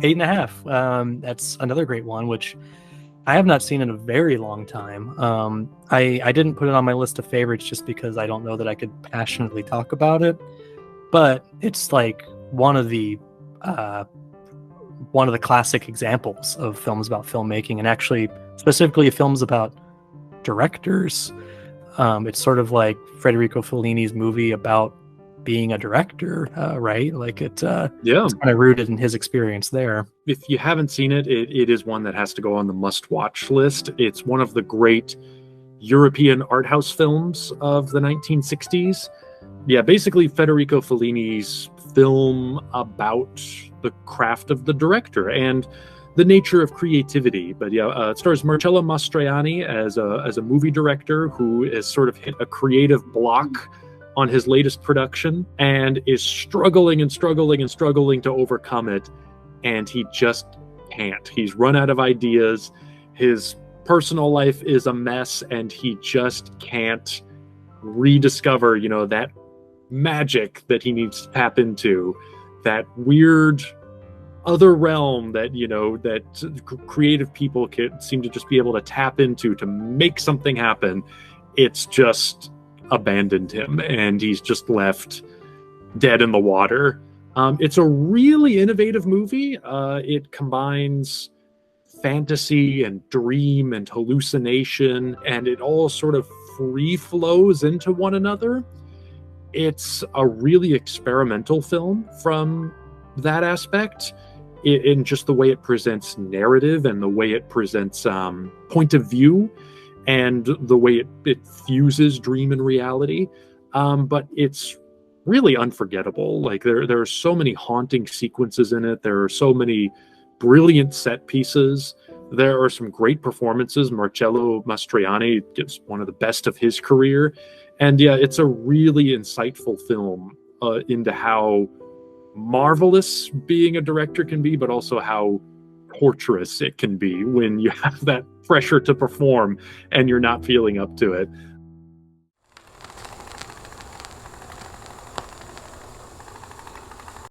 8.5. That's another great one, which I have not seen in a very long time. I didn't put it on my list of favorites just because I don't know that I could passionately talk about it, but it's like one of the classic examples of films about filmmaking, and actually specifically films about directors. It's sort of like Federico Fellini's movie about being a director, right? Like it's kind of rooted in his experience there. If you haven't seen it, it is one that has to go on the must-watch list. It's one of the great European art house films of the 1960s. Yeah, basically Federico Fellini's film about the craft of the director and the nature of creativity. But yeah, it stars Marcello Mastroianni as a movie director who has sort of hit a creative block on his latest production and is struggling to overcome it, and he just can't. He's run out of ideas. His personal life is a mess, and he just can't rediscover, that magic that he needs to tap into, that weird other realm that that creative people seem to just be able to tap into to make something happen. It's just abandoned him, and he's just left dead in the water. It's a really innovative movie. It combines fantasy and dream and hallucination, and it all sort of free flows into one another. It's a really experimental film from that aspect, in just the way it presents narrative and the way it presents point of view and the way it fuses dream and reality. But it's really unforgettable. Like there are so many haunting sequences in it. There are so many brilliant set pieces. There are some great performances. Marcello Mastroianni gives one of the best of his career. And yeah, it's a really insightful film into how marvelous being a director can be, but also how torturous it can be when you have that pressure to perform and you're not feeling up to it.